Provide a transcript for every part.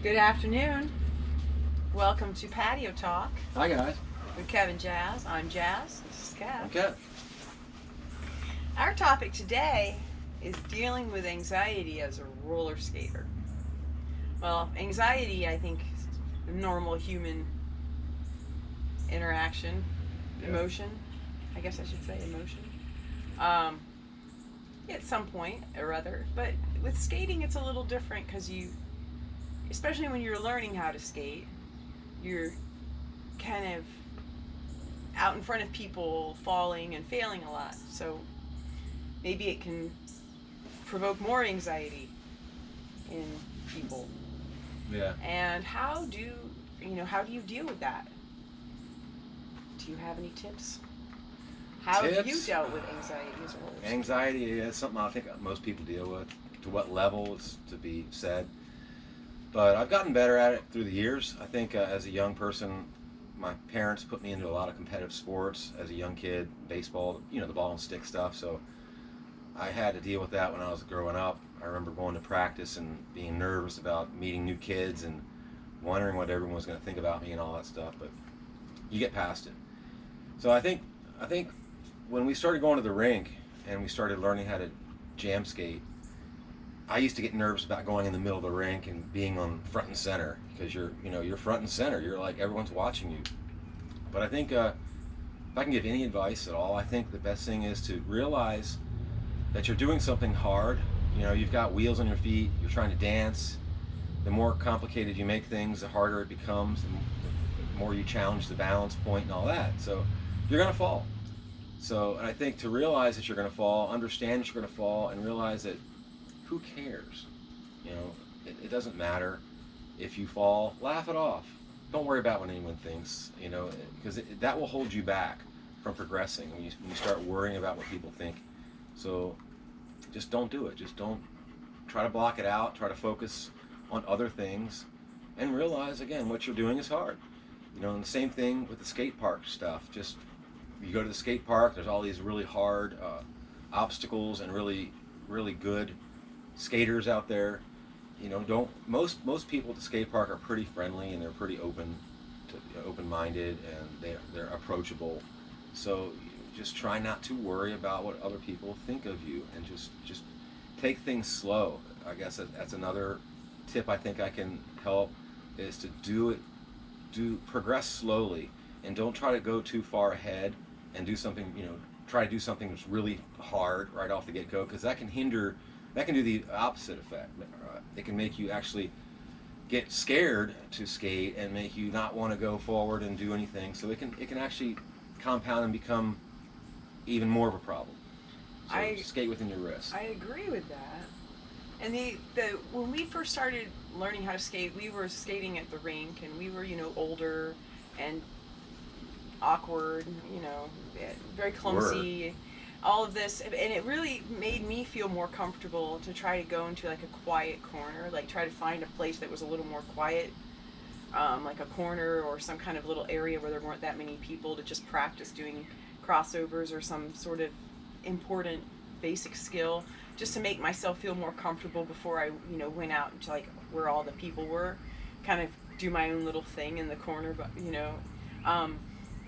Good afternoon. Welcome to Patio Talk Hi guys. with Kevin Jazz. I'm Jazz. This is Kev. Okay. Our topic today is dealing with anxiety as a roller skater. Well, anxiety, I think, is a normal human interaction, Yeah. emotion. I guess I should say emotion. Um, at some point or other. But with skating, it's a little different because especially when you're learning how to skate, you're kind of out in front of people falling and failing a lot. So maybe it can provoke more anxiety in people. Yeah. And how do you deal with that? Do you have any tips? How have you Tips? dealt with anxiety as a roller skater? Anxiety is something I think most people deal with. To what level is to be said. But I've gotten better at it through the years. I think as a young person, my parents put me into a lot of competitive sports as a young kid, baseball, the ball and stick stuff. So I had to deal with that when I was growing up. I remember going to practice and being nervous about meeting new kids and wondering what everyone was going to think about me and all that stuff. But you get past it. So I think when we started going to the rink and we started learning how to jam skate, I used to get nervous about going in the middle of the rink and being on front and center because you're front and center. You're like everyone's watching you. But I think if I can give any advice at all, I think the best thing is to realize that you're doing something hard. You've got wheels on your feet. You're trying to dance. The more complicated you make things, the harder it becomes. The more you challenge the balance point and all that. So you're gonna fall. So, and I think to realize that you're going to fall, understand that you're going to fall, and realize that who cares? It doesn't matter if you fall. Laugh it off. Don't worry about what anyone thinks. Because that will hold you back from progressing when you start worrying about what people think. So, just don't do it. Just don't try to block it out. Try to focus on other things, and realize again what you're doing is hard. And the same thing with the skate park stuff. Just you go to the skate park, there's all these really hard obstacles and really, really good skaters out there. Don't most people at the skate park are pretty friendly and they're pretty open-minded, and they're approachable. So just try not to worry about what other people think of you, and just take things slow. I guess that's another tip I think I can help is to progress slowly, and don't try to go too far ahead and do something, try to do something that's really hard right off the get-go, because that can do the opposite effect. It can make you actually get scared to skate and make you not want to go forward and do anything. So it can actually compound and become even more of a problem. So skate within your risk. I agree with that. And the when we first started learning how to skate, we were skating at the rink, and we were older and awkward, very clumsy. All of this, and it really made me feel more comfortable to try to go into like a quiet corner, like try to find a place that was a little more quiet, like a corner or some kind of little area where there weren't that many people, to just practice doing crossovers or some sort of important basic skill, just to make myself feel more comfortable before I went out into like where all the people were, kind of do my own little thing in the corner, but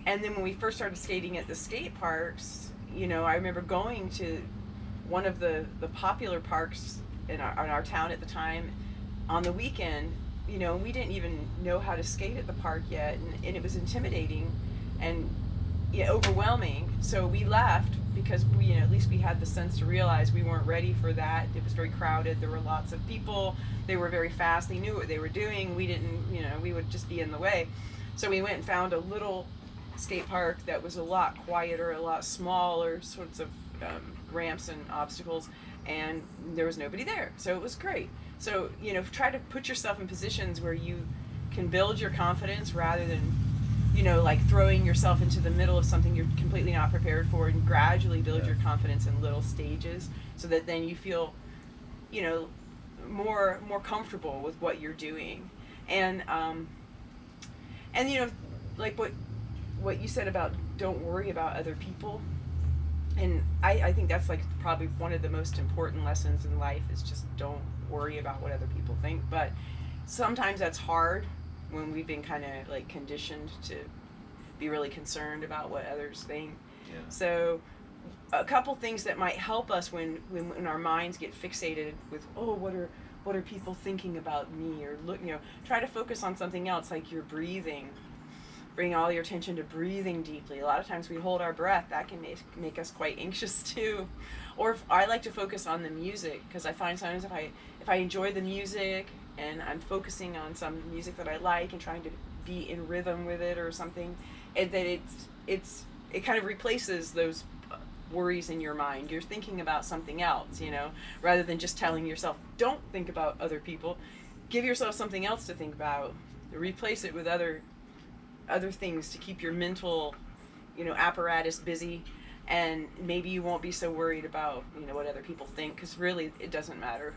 and then when we first started skating at the skate parks, I remember going to one of the popular parks in our town at the time on the weekend. We didn't even know how to skate at the park yet, and it was intimidating and overwhelming. So we left because at least we had the sense to realize we weren't ready for that. It was very crowded. There were lots of people. They were very fast. They knew what they were doing. We didn't, we would just be in the way. So we went and found a little skate park that was a lot quieter, a lot smaller sorts of ramps and obstacles, and there was nobody there. So it was great. So try to put yourself in positions where you can build your confidence rather than like throwing yourself into the middle of something you're completely not prepared for, and gradually build your confidence in little stages, so that then you feel more comfortable with what you're doing. And like what you said about don't worry about other people, and I think that's like probably one of the most important lessons in life, is just don't worry about what other people think. But sometimes that's hard when we've been kind of like conditioned to be really concerned about what others think. Yeah. So a couple things that might help us when our minds get fixated with, oh, what are people thinking about me, or look, try to focus on something else, like your breathing. Bring all your attention to breathing deeply. A lot of times we hold our breath. That can make us quite anxious too. Or I like to focus on the music, because I find sometimes if I enjoy the music and I'm focusing on some music that I like and trying to be in rhythm with it or something, that it kind of replaces those worries in your mind. You're thinking about something else, rather than just telling yourself, don't think about other people. Give yourself something else to think about. Replace it with other things to keep your mental, apparatus busy, and maybe you won't be so worried about, what other people think, because really it doesn't matter.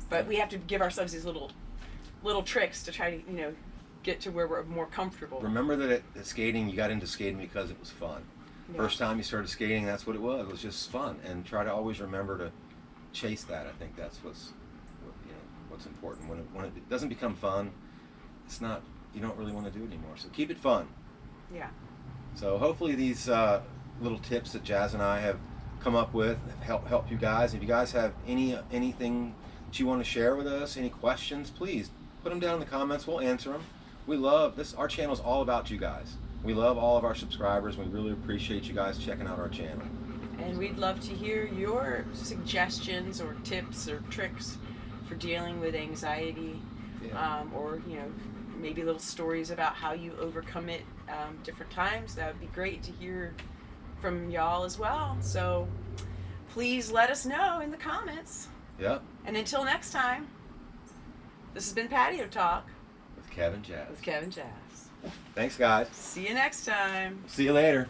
But we have to give ourselves these little tricks to try to, get to where we're more comfortable. Remember that at skating, you got into skating because it was fun. Yeah. First time you started skating, that's what it was. It was just fun, and try to always remember to chase that. I think that's what's important. When it doesn't become fun, it's not. You don't really want to do it anymore. So keep it fun. Yeah. So hopefully these little tips that Jazz and I have come up with help you guys. If you guys have anything that you want to share with us, any questions, please put them down in the comments. We'll answer them. We love this. Our channel is all about you guys. We love all of our subscribers. We really appreciate you guys checking out our channel. And we'd love to hear your suggestions or tips or tricks for dealing with anxiety, Yeah. or maybe little stories about how you overcome it different times. That would be great to hear from y'all as well. So please let us know in the comments. Yep. And until next time, this has been Patio Talk With Kevin Jazz. with Kevin Jazz. Thanks, guys. See you next time. See you later.